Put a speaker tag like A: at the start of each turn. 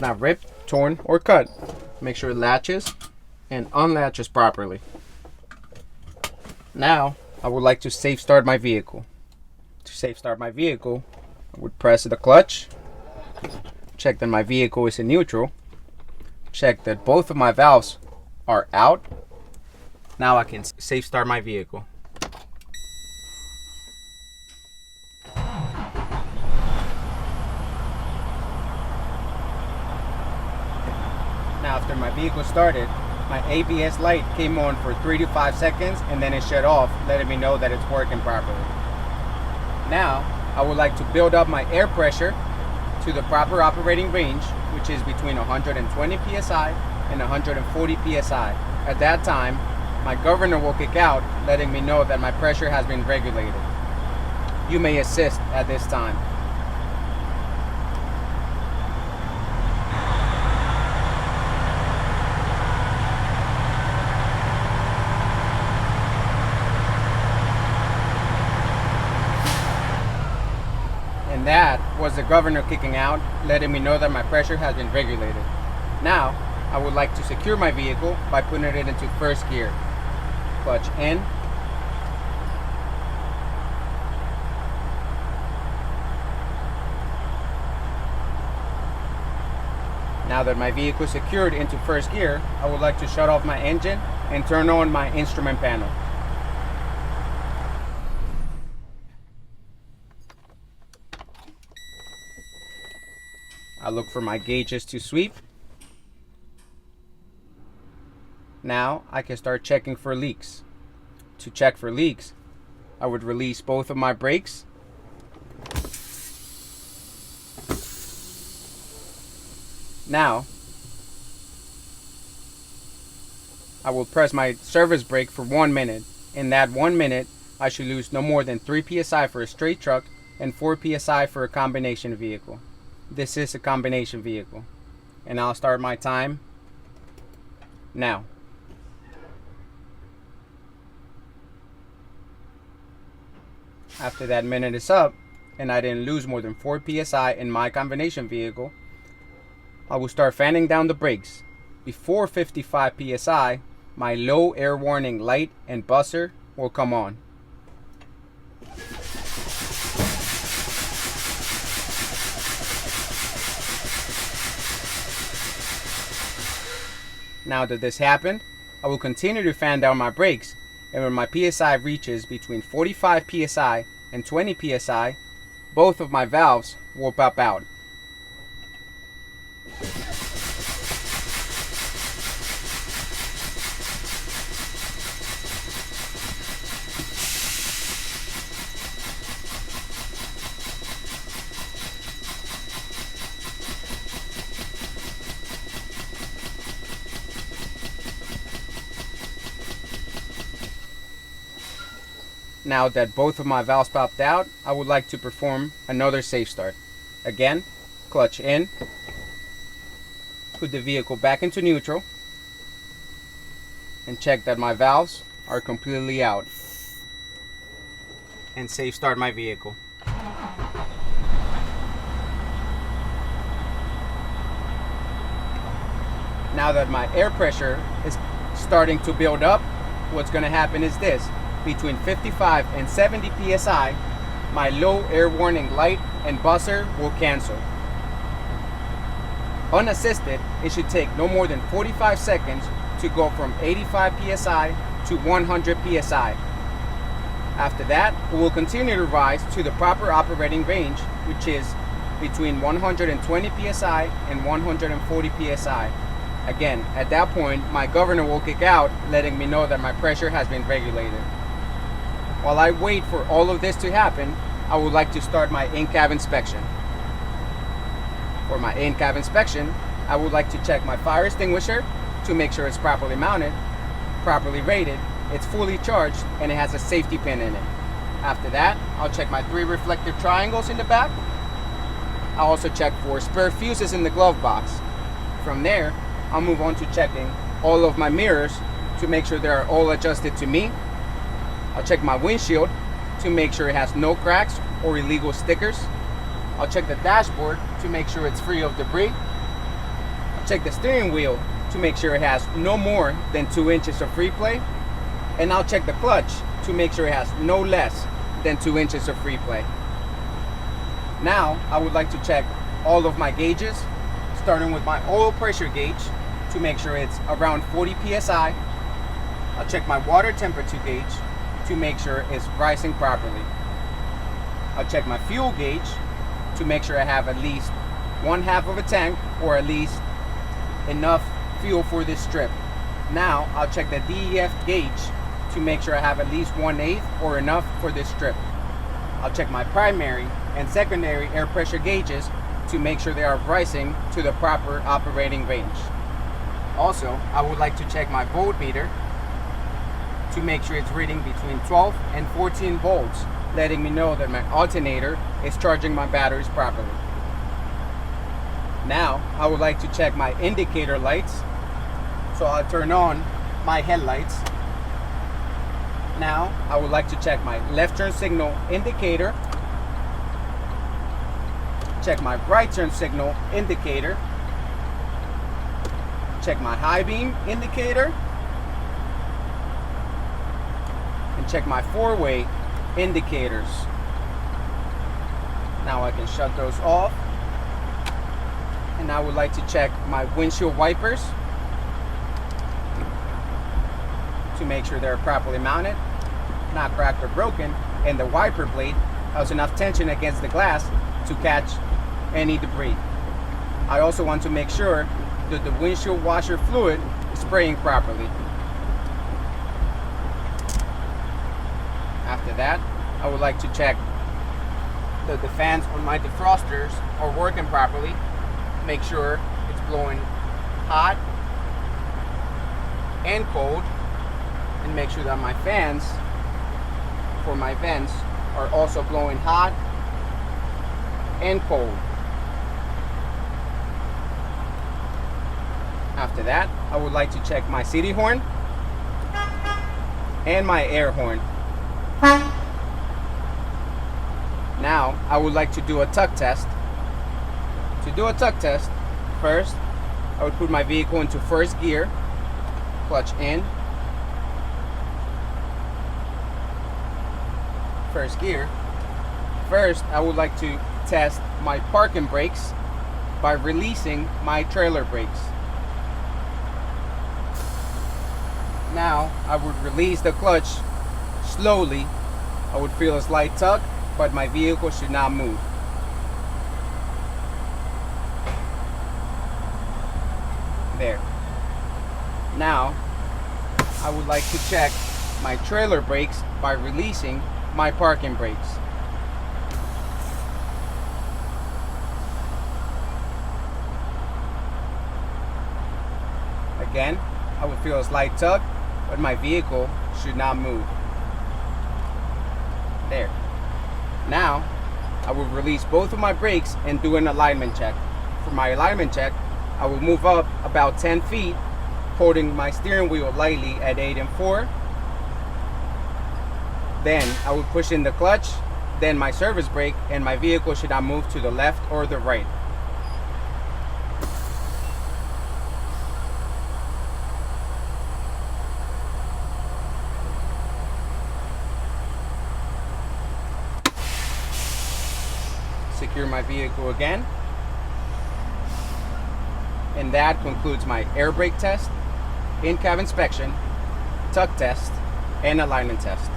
A: not ripped, torn, or cut. Make sure it latches and unlatches properly. Now, I would like to safe start my vehicle. To safe start my vehicle, I would press the clutch, check that my vehicle is in neutral, check that both of my valves are out. Now I can safe start my vehicle. Now after my vehicle started, my ABS light came on for 3 to 5 seconds and then it shut off, letting me know that it's working properly. Now, I would like to build up my air pressure to the proper operating range, which is between 120 psi and 140 psi. At that time, my governor will kick out, letting me know that my pressure has been regulated. You may assist at this time. And that was the governor kicking out, letting me know that my pressure has been regulated. Now, I would like to secure my vehicle by putting it into first gear. Clutch in. Now that my vehicle is secured into first gear, I would like to shut off my engine and turn on my instrument panel. I look for my gauges to sweep. Now I can start checking for leaks. To check for leaks, I would release both of my brakes. Now, I will press my service brake for 1 minute. In that 1 minute, I should lose no more than 3 psi for a straight truck and 4 psi for a combination vehicle. This is a combination vehicle. And I'll start my time now. After that minute is up, and I didn't lose more than 4 psi in my combination vehicle, I will start fanning down the brakes. Before 55 psi, my low air warning light and buzzer will come on. Now that this happened, I will continue to fan down my brakes, and when my PSI reaches between 45 PSI and 20 PSI, both of my valves will pop out. Now that both of my valves popped out, I would like to perform another safe start. Again, clutch in, put the vehicle back into neutral, and check that my valves are completely out. And safe start my vehicle. Now that my air pressure is starting to build up, what's going to happen is this. Between 55 and 70 psi, my low air warning light and buzzer will cancel. Unassisted, it should take no more than 45 seconds to go from 85 psi to 100 psi. After that, it will continue to rise to the proper operating range, which is between 120 psi and 140 psi. Again, at that point, my governor will kick out, letting me know that my pressure has been regulated. While I wait for all of this to happen, I would like to start my in-cab inspection. For my in-cab inspection, I would like to check my fire extinguisher to make sure it's properly mounted, properly rated, it's fully charged, and it has a safety pin in it. After that, I'll check my 3 reflective triangles in the back. I'll also check for spare fuses in the glove box. From there, I'll move on to checking all of my mirrors to make sure they are all adjusted to me. I'll check my windshield to make sure it has no cracks or illegal stickers. I'll check the dashboard to make sure it's free of debris. check the steering wheel to make sure it has no more than 2 inches of free play. And I'll check the clutch to make sure it has no less than 2 inches of free play. Now, I would like to check all of my gauges, starting with my oil pressure gauge to make sure it's around 40 psi. I'll check my water temperature gauge to make sure it's rising properly. I'll check my fuel gauge to make sure I have at least 1/2 of a tank, or at least enough fuel for this trip. Now, I'll check the DEF gauge to make sure I have at least 1/8 or enough for this trip. I'll check my primary and secondary air pressure gauges to make sure they are rising to the proper operating range. Also, I would like to check my voltmeter to make sure it's reading between 12 and 14 volts, letting me know that my alternator is charging my batteries properly. Now, I would like to check my indicator lights. So I'll turn on my headlights. Now, I would like to check my left turn signal indicator, check my right turn signal indicator, check my high beam indicator, and check my four-way indicators. Now I can shut those off. And I would like to check my windshield wipers to make sure they're properly mounted, not cracked or broken, and the wiper blade has enough tension against the glass to catch any debris. I also want to make sure that the windshield washer fluid is spraying properly. After that, I would like to check that the fans on my defrosters are working properly. Make sure it's blowing hot and cold, and make sure that my fans for my vents are also blowing hot and cold. After that, I would like to check my city horn and my air horn. Now, I would like to do a tuck test. To do a tuck test, first, I would put my vehicle into first gear, clutch in, first gear. First, I would like to test my parking brakes by releasing my trailer brakes. Now, I would release the clutch slowly. I would feel a slight tug, but my vehicle should not move. There. Now, I would like to check my trailer brakes by releasing my parking brakes. Again, I would feel a slight tug, but my vehicle should not move. There. Now, I will release both of my brakes and do an alignment check. For my alignment check, I will move up about 10 feet, holding my steering wheel lightly at 8 and 4. Then I will push in the clutch, then my service brake, and my vehicle should not move to the left or the right. Secure my vehicle again. And that concludes my air brake test, in-cab inspection, tuck test, and alignment test.